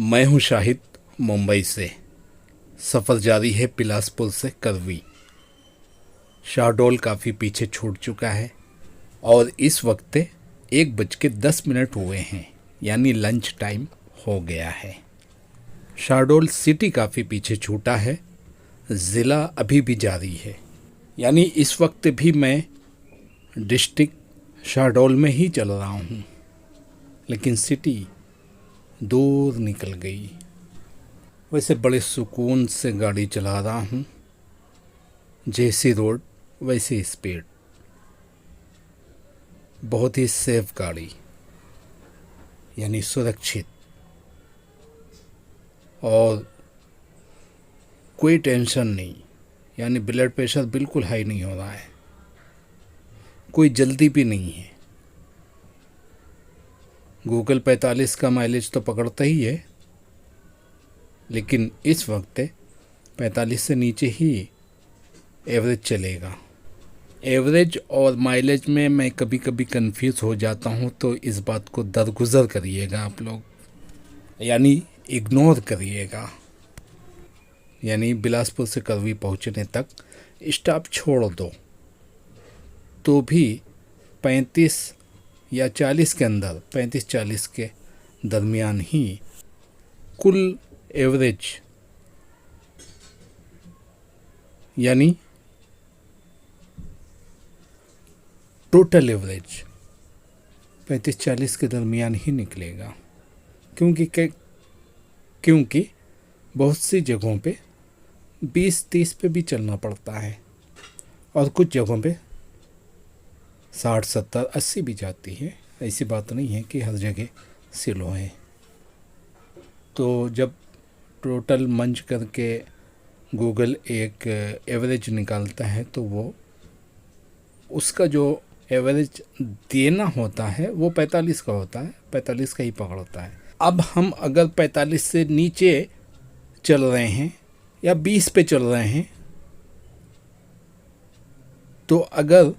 मैं हूं शाहिद मुंबई से। सफ़र जारी है बिलासपुर से करवी। शाहडोल काफ़ी पीछे छूट चुका है और इस वक्त 1:10 हुए हैं, यानी लंच टाइम हो गया है। शाहडोल सिटी काफ़ी पीछे छूटा है, ज़िला अभी भी जारी है, यानी इस वक्त भी मैं डिस्ट्रिक्ट शाहडोल में ही चल रहा हूँ, लेकिन सिटी दूर निकल गई। वैसे बड़े सुकून से गाड़ी चला रहा हूँ, जैसी रोड वैसी स्पीड, बहुत ही सेफ गाड़ी, यानी सुरक्षित, और कोई टेंशन नहीं, यानी ब्लड प्रेशर बिल्कुल हाई नहीं हो रहा है, कोई जल्दी भी नहीं है। गूगल 45 का माइलेज तो पकड़ता ही है, लेकिन इस वक्त 45 से नीचे ही एवरेज चलेगा। एवरेज और माइलेज में मैं कभी कभी कंफ्यूज हो जाता हूँ, तो इस बात को दरगुजर करिएगा आप लोग, यानी इग्नोर करिएगा। यानी बिलासपुर से करवी पहुँचने तक स्टॉप छोड़ दो तो भी 35 या 40 के अंदर, 35-40 के दरमियान ही कुल एवरेज, यानी टोटल एवरेज 35-40 के दरमियान ही निकलेगा। क्योंकि बहुत सी जगहों पे 20-30 पे भी चलना पड़ता है, और कुछ जगहों पे 60-70-80 भी जाती है। ऐसी बात नहीं है कि हर जगह स्लो है। तो जब टोटल मंच करके गूगल एक एवरेज निकालता है, तो वो उसका जो एवरेज देना होता है वो 45 का होता है, 45 का ही पकड़ता है। अब हम अगर 45 से नीचे चल रहे हैं या 20 पे चल रहे हैं, तो अगर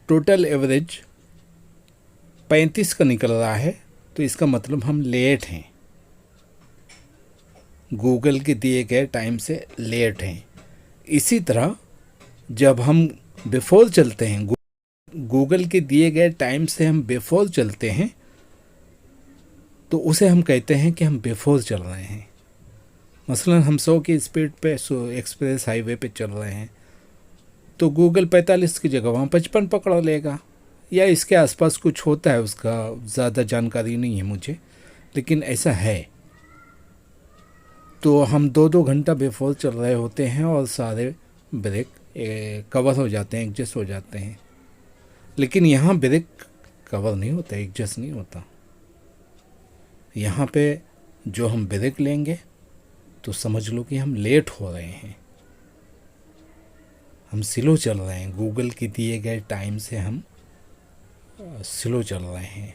टोटल एवरेज 35 का निकल रहा है, तो इसका मतलब हम लेट हैं, गूगल के दिए गए टाइम से लेट हैं। इसी तरह जब हम बिफोर चलते हैं, गूगल के दिए गए टाइम से हम बिफोर चलते हैं, तो उसे हम कहते हैं कि हम बिफोर चल रहे हैं। मसलन हम 100 की स्पीड पे एक्सप्रेस हाईवे पे चल रहे हैं, तो गूगल 45 की जगह वहाँ 55 पकड़ लेगा, या इसके आसपास कुछ होता है, उसका ज़्यादा जानकारी नहीं है मुझे, लेकिन ऐसा है। तो हम 2-2 घंटा बिफोर चल रहे होते हैं और सारे ब्रेक कवर हो जाते हैं, एडजस्ट हो जाते हैं। लेकिन यहाँ ब्रेक कवर नहीं होता, एडजस्ट नहीं होता। यहाँ पे जो हम ब्रेक लेंगे तो समझ लो कि हम लेट हो रहे हैं, हम स्लो चल रहे हैं, गूगल के दिए गए टाइम से हम स्लो चल रहे हैं।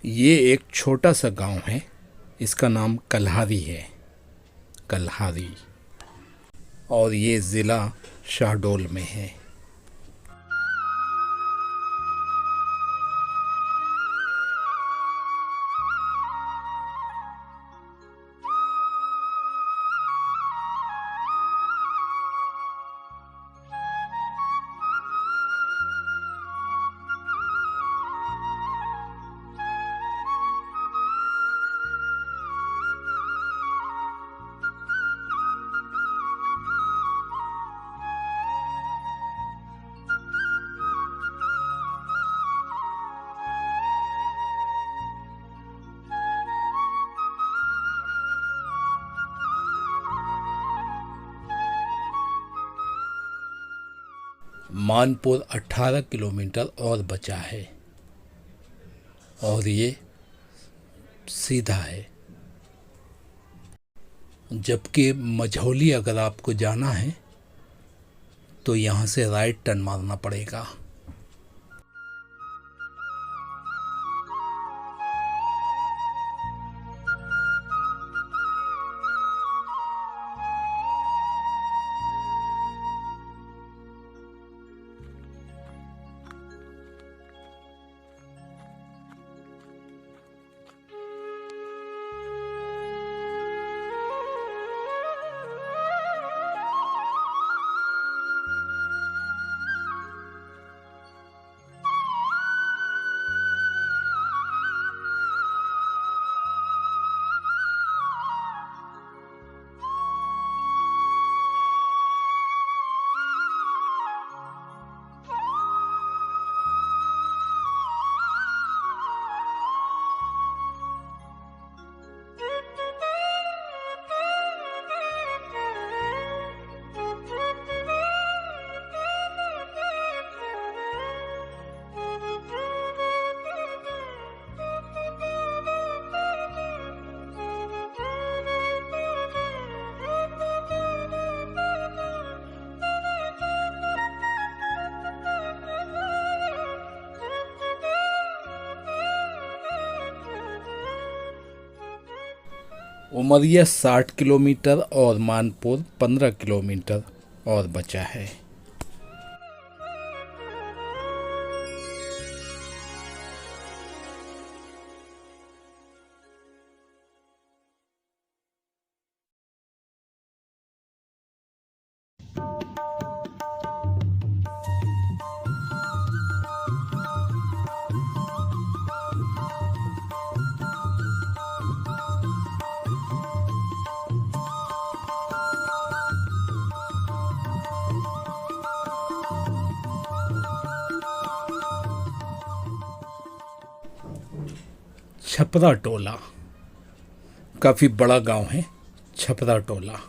ये एक छोटा सा गांव है, इसका नाम कल्हारी है, कल्हारी, और ये ज़िला शाहडोल में है। मानपुर 18 किलोमीटर और बचा है और ये सीधा है। जबकि मझौली अगर आपको जाना है तो यहाँ से राइट टर्न मारना पड़ेगा। उमरिया 60 किलोमीटर और मानपुर 15 किलोमीटर और बचा है। छपरा टोला काफ़ी बड़ा गांव है। छपरा टोला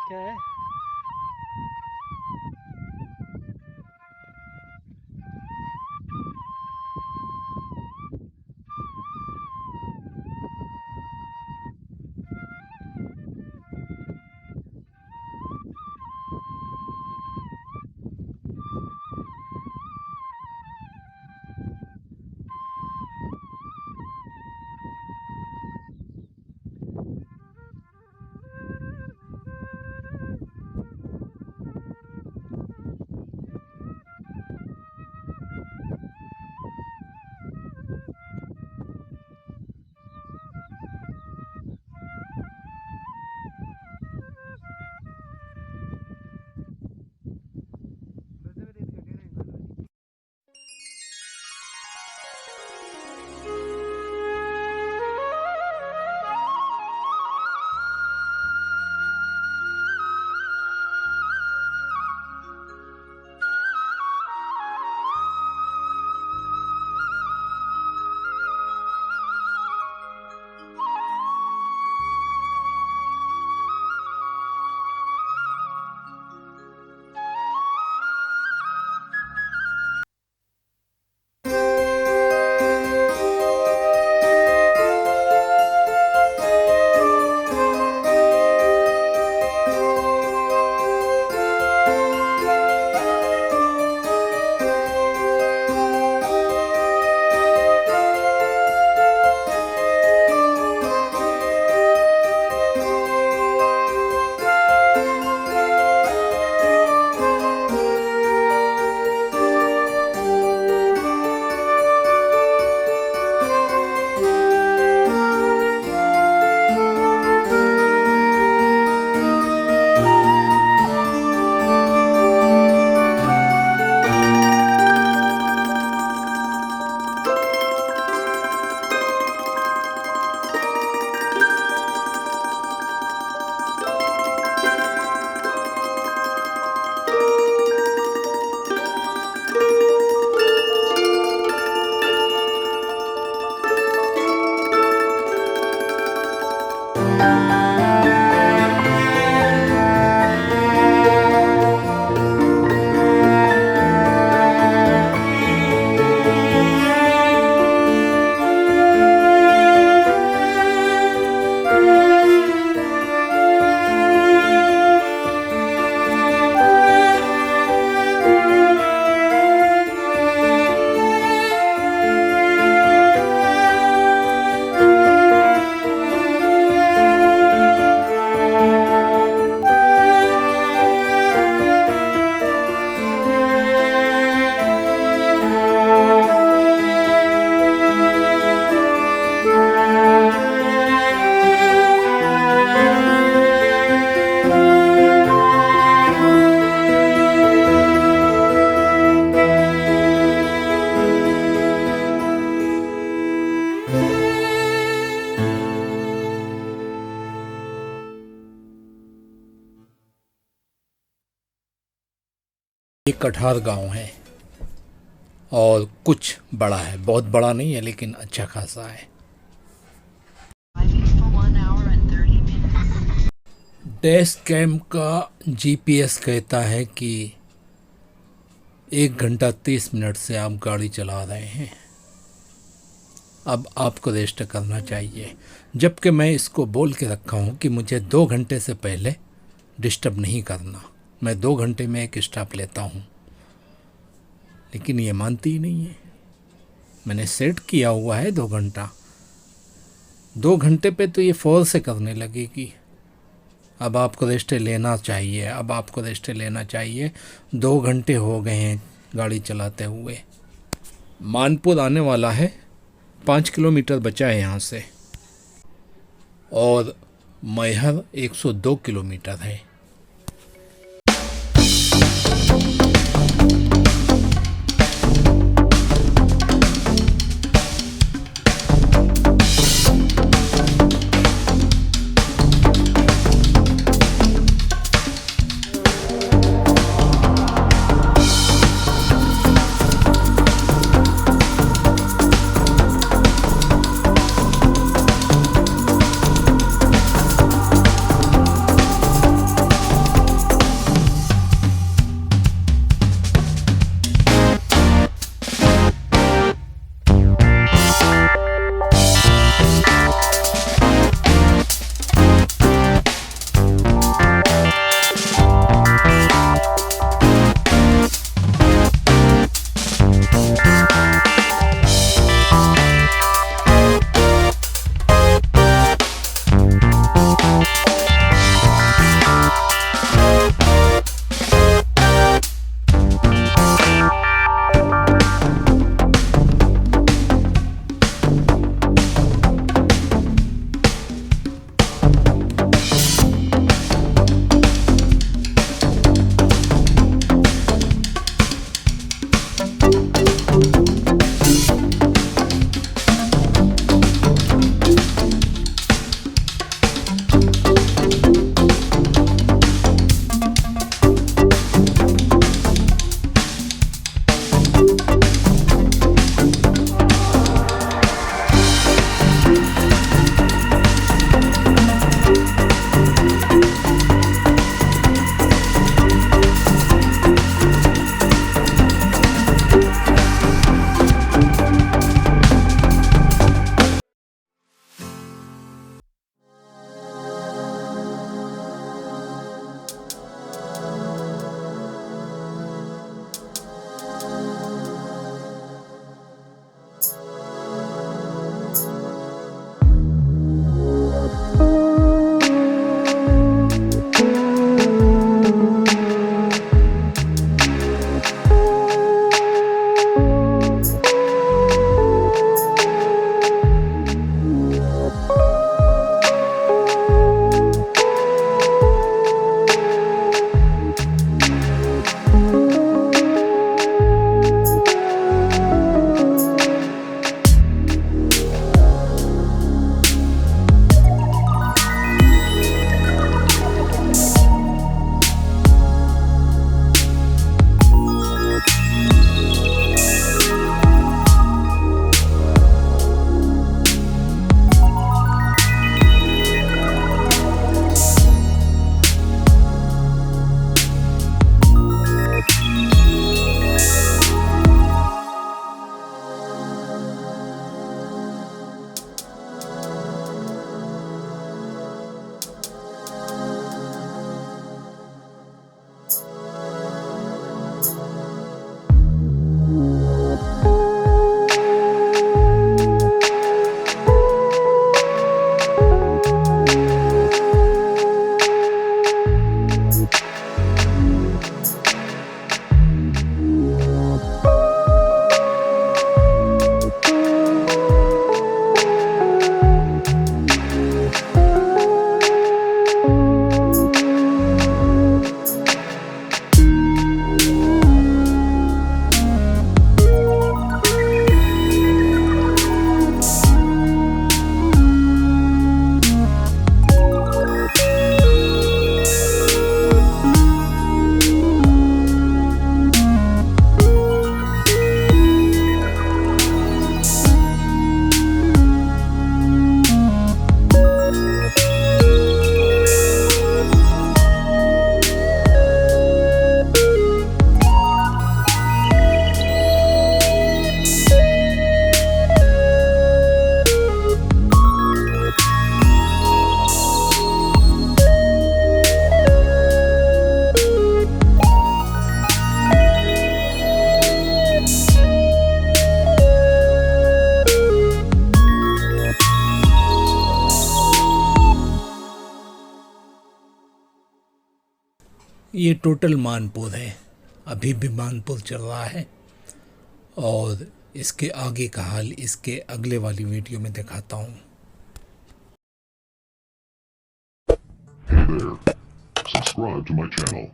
क्या है? कठार गांव है और कुछ बड़ा है, बहुत बड़ा नहीं है लेकिन अच्छा खासा है। डैश कैम का जीपीएस कहता है कि 1 घंटा 30 मिनट से आप गाड़ी चला रहे हैं, अब आपको रेस्ट करना चाहिए। जबकि मैं इसको बोल के रखा हूँ कि मुझे 2 घंटे से पहले डिस्टर्ब नहीं करना, मैं 2 घंटे में एक स्टॉप लेता हूँ, लेकिन ये मानती ही नहीं है। मैंने सेट किया हुआ है 2 घंटा, 2 घंटे पे तो ये फोर्स से करने लगेगी। अब आपको रेस्ट लेना चाहिए, अब आपको रेस्ट लेना चाहिए। 2 घंटे हो गए हैं गाड़ी चलाते हुए। मानपुर आने वाला है, 5 किलोमीटर बचा है यहाँ से, और मैहर 102 किलोमीटर है। ये टोटल मानपुर है, अभी भी मानपुर चल रहा है और इसके आगे का हाल इसके अगले वाली वीडियो में दिखाता हूँ। Hey there, subscribe to my channel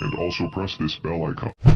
and also press this bell icon.